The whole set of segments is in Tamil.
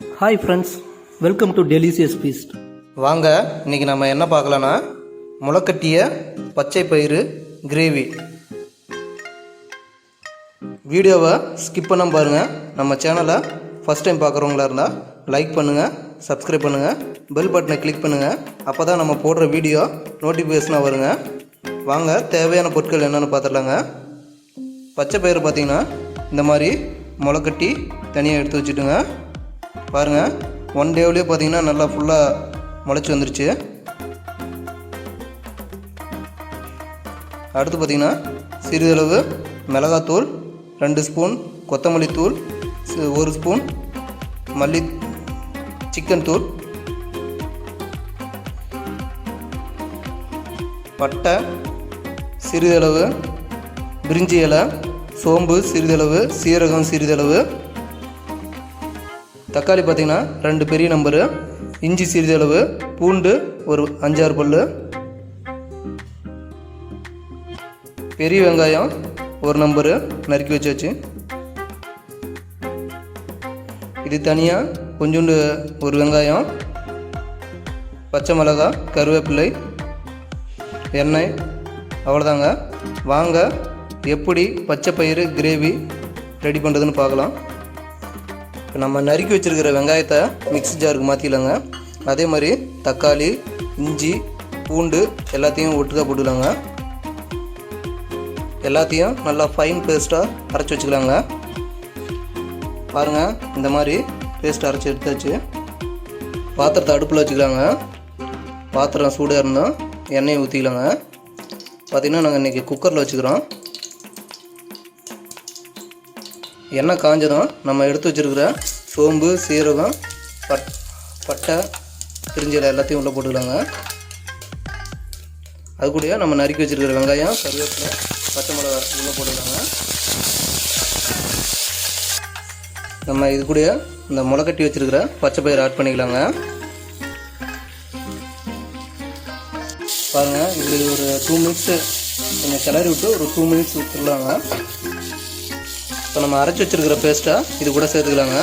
Hi friends, welcome to delicious feast. வாங்க, இன்றைக்கி நம்ம என்ன பார்க்கலான்னா முளைக்கட்டிய பச்சை பயிறு கிரேவி. வீடியோவை ஸ்கிப் பண்ணாமல் பாருங்கள். நம்ம சேனலை ஃபஸ்ட் டைம் பார்க்குறவங்களா இருந்தால் லைக் பண்ணுங்கள், சப்ஸ்கிரைப் பண்ணுங்கள், பெல் பட்டனை கிளிக் பண்ணுங்கள். அப்போ தான் நம்ம போடுற வீடியோ நோட்டிஃபிகேஷனாக வருங்க. வாங்க, தேவையான பொருட்கள் என்னென்னு பார்த்துடலாங்க. பச்சை பயிறு பார்த்திங்கன்னா இந்த மாதிரி முளைக்கட்டி தனியாக எடுத்து வச்சுட்டுங்க. பாருங்கள், ஒன் டேவ்லேயே பார்த்திங்கன்னா நல்லா ஃபுல்லாக முளைச்சி வந்துருச்சு. அடுத்து பார்த்திங்கன்னா சிறிதளவு மிளகாத்தூள், 2 ஸ்பூன் கொத்தமல்லி தூள், 1 ஸ்பூன் சிக்கன் தூள், பட்டை சிறிதளவு, பிரிஞ்சி இலை, சோம்பு சிறிதளவு, சீரகம் சிறிதளவு, தக்காளி பார்த்திங்கன்னா 2 பெரிய நம்பரு, இஞ்சி சிறிதளவு, பூண்டு ஒரு 5-6 பல்லு, பெரிய வெங்காயம் 1 நம்பரு நறுக்கி வச்சாச்சு. இது தனியாக கொஞ்சோண்டு ஒரு வெங்காயம், பச்சை மிளகாய், கருவேப்பிலை, எண்ணெய், அவ்வளோதாங்க. வாங்க, எப்படி பச்சை பயிறு கிரேவி ரெடி பண்ணுறதுன்னு பார்க்கலாம். இப்போ நம்ம நறுக்கி வச்சுருக்கிற வெங்காயத்தை மிக்ஸி ஜாருக்கு மாற்றிடலாங்க. அதே மாதிரி தக்காளி, இஞ்சி, பூண்டு எல்லாத்தையும் ஒட்டுக்காக போட்டுக்கலாங்க. எல்லாத்தையும் நல்லா ஃபைன் பேஸ்ட்டாக அரைச்சி வச்சுக்கலாங்க. பாருங்கள், இந்த மாதிரி பேஸ்ட் அரைச்சி எடுத்தாச்சு. பாத்திரத்தை அடுப்பில் வச்சுக்கலாங்க. பாத்திரம் சூடாக இருந்தால் எண்ணெயை ஊற்றிக்கலாங்க. பார்த்திங்கன்னா நாங்கள் இன்றைக்கி குக்கரில் வச்சுக்கிறோம். எண்ணெய் காஞ்சதும் நம்ம எடுத்து வச்சுருக்கிற சோம்பு, சீரகம், பட்டை, பிரிஞ்சி இலை எல்லாத்தையும் உள்ளே போட்டுக்கலாங்க. அது கூட நம்ம நறுக்கி வச்சுருக்கிற வெங்காயம், கருவேப்பிலை, பச்சை மிளகாய் உள்ளே போட்டுக்கலாங்க. நம்ம இது கூட இந்த முளைக்கட்டி வச்சுருக்கிற பச்சை பயிரை ஆட் பண்ணிக்கலாங்க. பாருங்கள், இது ஒரு 2 மினிட்ஸு கொஞ்சம் கிளறி விட்டு ஒரு 2 மினிட்ஸ் விட்டுருலாங்க. இப்போ நம்ம அரைச்சி வச்சுருக்கிற பேஸ்ட்டாக இது கூட சேர்த்துக்கலாங்க.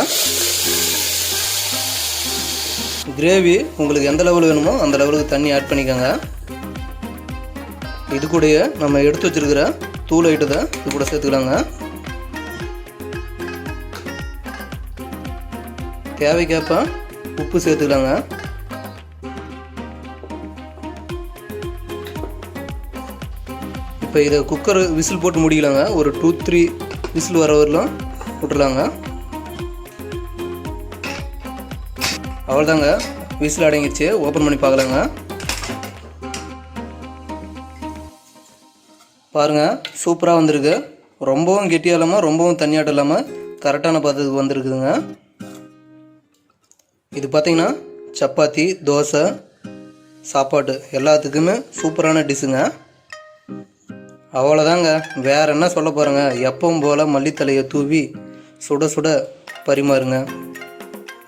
கிரேவி உங்களுக்கு எந்த லெவல் வேணுமோ அந்த லெவலுக்கு தண்ணி ஆட் பண்ணிக்கோங்க. இது கூடயே நம்ம எடுத்து வச்சுருக்கிற தூள் ஐட்டத்தை இது கூட சேர்த்துக்கலாங்க. தேவைக்கேற்ப உப்பு சேர்த்துக்கலாங்க. இப்போ இதை குக்கர் விசில் போட்டு முடிக்கலாங்க. ஒரு 2-3 விசில் வர வரலாம் விட்டுலாங்க. அவ்வளோதாங்க, விசில் அடங்கிடுச்சு. ஓப்பன் பண்ணி பார்க்கலாங்க. பாருங்கள், சூப்பராக வந்திருக்கு. ரொம்பவும் கெட்டியாக இல்லாமல் ரொம்பவும் தண்ணியாட்டம் இல்லாமல் கரெக்டான பதத்துக்கு வந்துருக்குதுங்க. இது பார்த்திங்கன்னா சப்பாத்தி, தோசை, சாப்பாடு எல்லாத்துக்குமே சூப்பரான டிஷ்ஷுங்க. அவ்வளோதாங்க, வேறு என்ன சொல்ல போகிறேங்க. எப்பவும் போல் மல்லித்தலையை தூவி சுட சுட பரிமாறுங்க.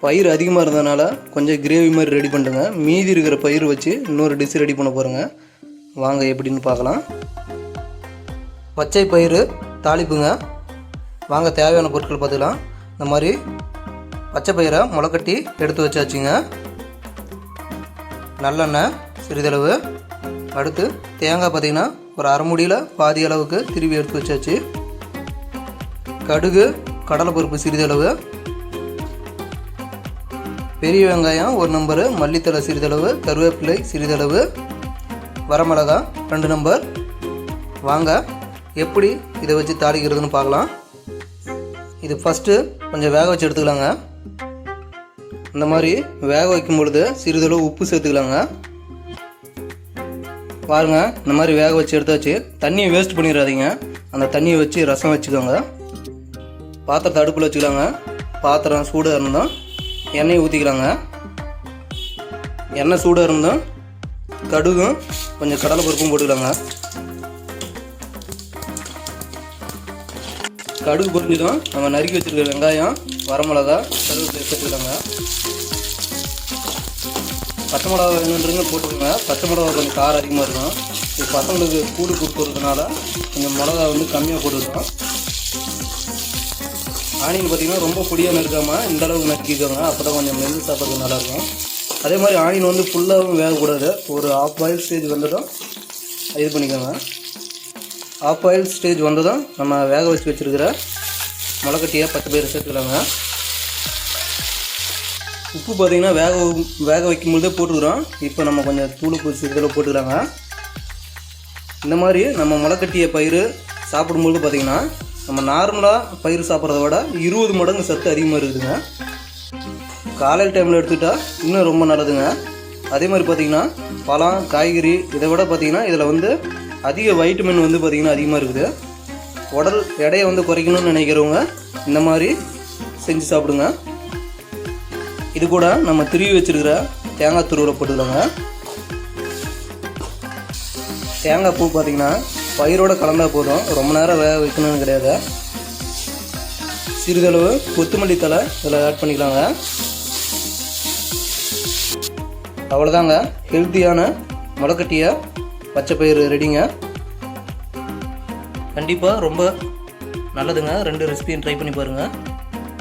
பயிர் அதிகமாக இருந்ததுனால கொஞ்சம் கிரேவி மாதிரி ரெடி பண்ணுங்க. மீதி இருக்கிற பயிர் வச்சு இன்னொரு டிஷ் ரெடி பண்ண போகிறேங்க. வாங்க எப்படின்னு பார்க்கலாம். பச்சை பயிறு தாளிப்புங்க. வாங்க, தேவையான பொருட்கள் பார்த்துக்கலாம். இந்த மாதிரி பச்சை பயிரை முளைக்கட்டி எடுத்து வச்சாச்சுங்க. நல்லெண்ணெய் சிறிதளவு. அடுத்து தேங்காய் பார்த்திங்கன்னா ஒரு அரை முடியில் பாதி அளவுக்கு திருவி எடுத்து வச்சாச்சு. கடுகு, கடலைப்பருப்பு சிறிதளவு, பெரிய வெங்காயம் 1 நம்பரு, மல்லித்தலை சிறிதளவு, கருவேப்பிலை சிறிதளவு, வரமிளகாய் 2 நம்பர். வாங்க, எப்படி இதை வச்சு தாளிக்கிறதுன்னு பார்க்கலாம். இது ஃபஸ்ட்டு கொஞ்சம் வேக வச்சு எடுத்துக்கலாங்க. இந்த மாதிரி வேக வைக்கும் பொழுது சிறிதளவு உப்பு சேர்த்துக்கலாங்க. பாருங்கள், இந்த மாதிரி வேக வச்சு எடுத்தாச்சு. தண்ணியை வேஸ்ட் பண்ணிடாதீங்க. அந்த தண்ணியை வச்சு ரசம் வச்சுக்கோங்க. பாத்திரத்தை அடுப்பில் வச்சுக்கலாங்க. பாத்திரம் சூடாக இருந்தால் எண்ணெயை ஊற்றிக்கலாங்க. எண்ணெய் சூடாக இருந்தால் கடுகும் கொஞ்சம் கடலை பருப்பும் போட்டுக்கலாங்க. கடுகு பொரிஞ்சதும் நம்ம நறுக்கி வச்சுருக்க வெங்காயம், வரமிளகா, கருவேப்பிலை சேர்த்துக்கலாங்க. பச்சை மிளகா வேணுன்றீங்க போட்டுக்கோங்க. பச்சை மிளகா கொஞ்சம் காரம் அதிகமாக இருக்கும். இது பசங்களுக்கு கூடு கொடுக்கறதுனால கொஞ்சம் மிளகா கம்மியாக போட்டுருக்கோம். ஆனியன் பார்த்திங்கன்னா ரொம்ப பொடியாக நறுக்காமல் இந்த அளவுக்கு நறுக்கிக்கோங்க, அப்போ தான் கொஞ்சம் மென்று சாப்பிட்றதுக்கு நல்லாயிருக்கும். அதே மாதிரி ஆனியன் வந்து ஃபுல்லாகவும் வேகக்கூடாது, ஒரு ஆஃப் பாயில் ஸ்டேஜ் வந்ததும் இது பண்ணிக்கோங்க. ஆஃப் பாயில் ஸ்டேஜ் வந்ததும் நம்ம வேக வச்சு வச்சுருக்கிற முளைக்கட்டியை 10 பேர் சேர்த்துக்கலாங்க. உப்பு பார்த்திங்கன்னா வேக வைக்கும்போதே போட்டுக்கிறோம். இப்போ நம்ம கொஞ்சம் தூளுப்பு இதில் போட்டுக்கலாங்க. இந்த மாதிரி நம்ம முளைக்கட்டிய பயிர் சாப்பிடும்போது பார்த்திங்கன்னா நம்ம நார்மலாக பயிர் சாப்பிட்றத விட 20 மடங்கு சத்து அதிகமாக இருக்குதுங்க. காலையில் டைமில் எடுத்துக்கிட்டால் இன்னும் ரொம்ப நல்லதுங்க. அதே மாதிரி பார்த்திங்கன்னா பழம் காய்கறி இதை விட பார்த்திங்கன்னா இதில் வந்து அதிக வைட்டமின் வந்து பார்த்திங்கன்னா அதிகமாக இருக்குது. உடல் எடையை வந்து குறைக்கணும்னு நினைக்கிறவங்க இந்த மாதிரி செஞ்சு சாப்பிடுங்க. இது கூட நம்ம திருவி வச்சுருக்கிற தேங்காய் துருவலை போட்டுக்கலாங்க. தேங்காய் பூ பார்த்திங்கன்னா பயிரோடு கலந்தால் போதும், ரொம்ப நேரம் வேக வைக்கணும்னு கிடையாது. சிறிதளவு கொத்தமல்லி தழை இதில் ஆட் பண்ணிக்கலாங்க. அவ்வளோதாங்க, ஹெல்த்தியான முளைக்கட்டிய பச்சை பயிறு ரெடிங்க. கண்டிப்பாக ரொம்ப நல்லதுங்க. 2 ரெசிபியும் ட்ரை பண்ணி பாருங்கள்.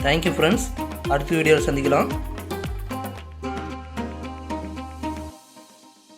Thank you friends. அடுத்த வீடியோவில் சந்திக்கலாம்.